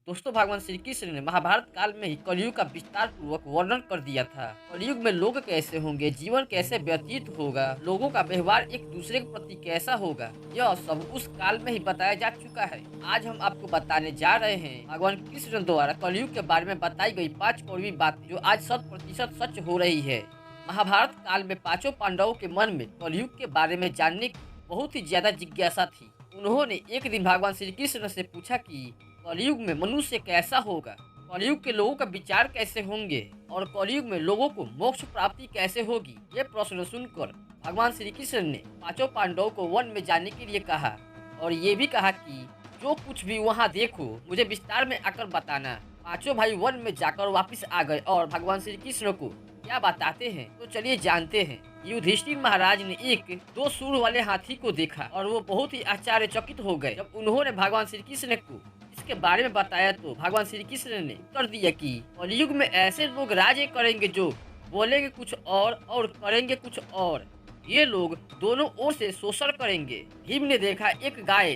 दोस्तों भगवान श्री कृष्ण ने महाभारत काल में ही कलयुग का विस्तार पूर्वक वर्णन कर दिया था। कलयुग में लोग कैसे होंगे, जीवन कैसे व्यतीत होगा, लोगों का व्यवहार एक दूसरे के प्रति कैसा होगा, यह सब उस काल में ही बताया जा चुका है। आज हम आपको बताने जा रहे हैं भगवान कृष्ण द्वारा कलयुग के बारे में बताई गई 5 कड़वी बातें जो आज 100% सच हो रही है। महाभारत काल में पांचों पांडवों के मन में कलयुग के बारे में जानने की बहुत ही ज्यादा जिज्ञासा थी। उन्होंने एक दिन भगवान श्री कृष्ण से पूछा कि कलयुग में मनुष्य कैसा होगा, कलयुग के लोगों का विचार कैसे होंगे और कलयुग में लोगों को मोक्ष प्राप्ति कैसे होगी। ये प्रश्न सुनकर भगवान श्री कृष्ण ने पांचों पांडवों को वन में जाने के लिए कहा और ये भी कहा कि जो कुछ भी वहाँ देखो मुझे विस्तार में आकर बताना। पांचों भाई वन में जाकर वापस आ गए और भगवान श्री कृष्ण को क्या बताते हैं तो चलिए जानते हैं। युधिष्ठिर महाराज ने एक दो सूंड वाले हाथी को देखा और वो बहुत ही आश्चर्यचकित हो गए। जब उन्होंने भगवान श्री कृष्ण को इसके बारे में बताया तो भगवान श्री कृष्ण ने उत्तर दिया कि कलयुग में ऐसे लोग राज करेंगे जो बोलेंगे कुछ और करेंगे कुछ और। ये लोग दोनों ओर से शोषण करेंगे। भीम ने देखा एक गाय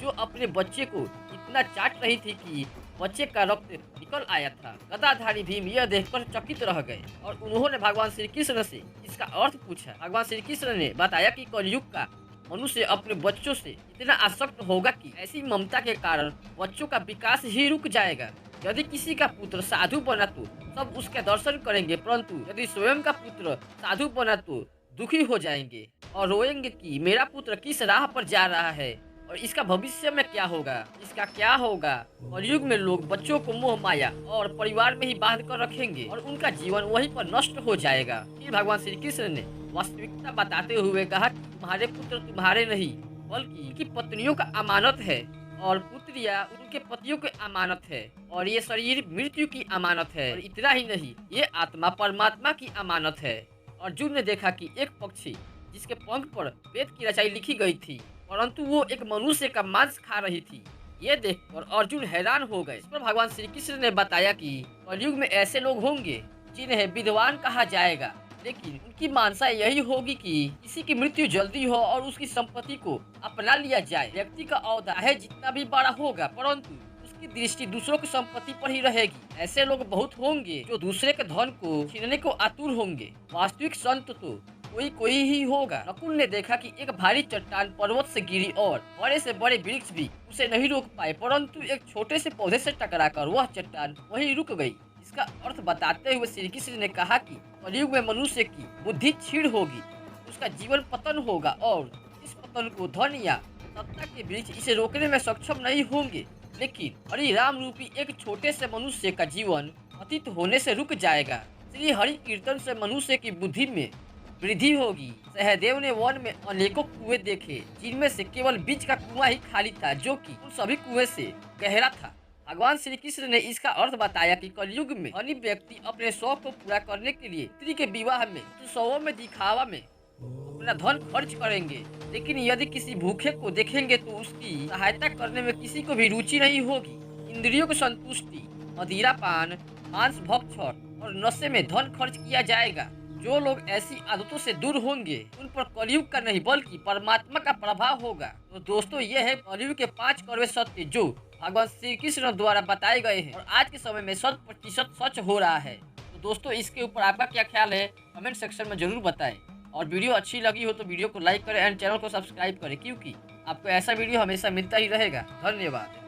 जो अपने बच्चे को इतना चाट रही थी कि बच्चे का रक्त निकल आया था। गदाधारी भीम यह देखकर चकित रह गए और उन्होंने भगवान श्री कृष्ण से इसका अर्थ पूछा। भगवान श्री कृष्ण ने बताया कि कलयुग का मनुष्य अपने बच्चों से इतना आसक्त होगा कि ऐसी ममता के कारण बच्चों का विकास ही रुक जाएगा। यदि किसी का पुत्र साधु बना तो सब उसके दर्शन करेंगे, परंतु यदि स्वयं का पुत्र साधु बना तो दुखी हो जाएंगे और रोएंगे कि मेरा पुत्र किस राह पर जा रहा है और इसका भविष्य में क्या होगा, इसका क्या होगा। कलयुग में लोग बच्चों को मोह माया और परिवार में ही बांध कर रखेंगे और उनका जीवन वहीं पर नष्ट हो जाएगा। फिर भगवान श्री कृष्ण ने वास्तविकता बताते हुए कहा कि तुम्हारे पुत्र तुम्हारे नहीं बल्कि उनकी पत्नियों का अमानत है और पुत्रियां उनके पतियों की अमानत है और ये शरीर मृत्यु की अमानत है और इतना ही नहीं ये आत्मा परमात्मा की अमानत है। अर्जुन ने देखा कि एक पक्षी जिसके पंख पर वेद की रचाई लिखी गई थी परंतु वो एक मनुष्य का मांस खा रही थी। ये देखकर अर्जुन हैरान हो गए। इस पर भगवान श्री कृष्ण ने बताया कि कलयुग में ऐसे लोग होंगे जिन्हें विद्वान कहा जाएगा, लेकिन उनकी मानसा यही होगी कि किसी की मृत्यु जल्दी हो और उसकी संपत्ति को अपना लिया जाए। व्यक्ति का औदार्य जितना भी बड़ा होगा परंतु उसकी दृष्टि दूसरों की संपत्ति पर ही रहेगी। ऐसे लोग बहुत होंगे जो दूसरे के धन को छीनने को आतुर होंगे। वास्तविक संत तो कोई ही होगा। नकुल ने देखा कि एक भारी चट्टान पर्वत से गिरी और बड़े से बड़े वृक्ष भी उसे नहीं रोक पाए, परंतु एक छोटे से पौधे से टकराकर वह चट्टान वहीं रुक गई। इसका अर्थ बताते हुए श्री कृष्ण ने कहा कि कलयुग में मनुष्य की बुद्धि क्षीण होगी, उसका जीवन पतन होगा और इस पतन को धन या सत्ता के वृक्ष इसे रोकने में सक्षम नहीं होंगे, लेकिन हरि राम रूपी एक छोटे से मनुष्य का जीवन अतीत होने से रुक जाएगा। श्री हरि कीर्तन से मनुष्य की बुद्धि में वृद्धि होगी। सहदेव ने वन में अनेकों कुएं देखे जिनमें से केवल बीच का कुआं ही खाली था जो कि उन सभी कुएं से गहरा था। भगवान श्री कृष्ण ने इसका अर्थ बताया कि कलयुग में अन्य व्यक्ति अपने शौक को पूरा करने के लिए स्त्री के विवाह में उत्सवों में दिखावा में अपना धन खर्च करेंगे, लेकिन यदि किसी भूखे को देखेंगे तो उसकी सहायता करने में किसी को भी रुचि नहीं होगी। इंद्रियों की संतुष्टि, मदिरा पान, मांस भक्षण और नशे में धन खर्च किया जाएगा। जो लोग ऐसी आदतों से दूर होंगे उन पर कलयुग का नहीं बल्कि परमात्मा का प्रभाव होगा। तो दोस्तों ये है कलयुग के 5 कड़वे सत्य जो भगवान श्री कृष्ण द्वारा बताए गए हैं और आज के समय में 100% सच हो रहा है। तो दोस्तों इसके ऊपर आपका क्या ख्याल है कमेंट सेक्शन में जरूर बताएं और वीडियो अच्छी लगी हो तो वीडियो को लाइक करें एंड चैनल को सब्सक्राइब करें, क्योंकि आपको ऐसा वीडियो हमेशा मिलता ही रहेगा। धन्यवाद।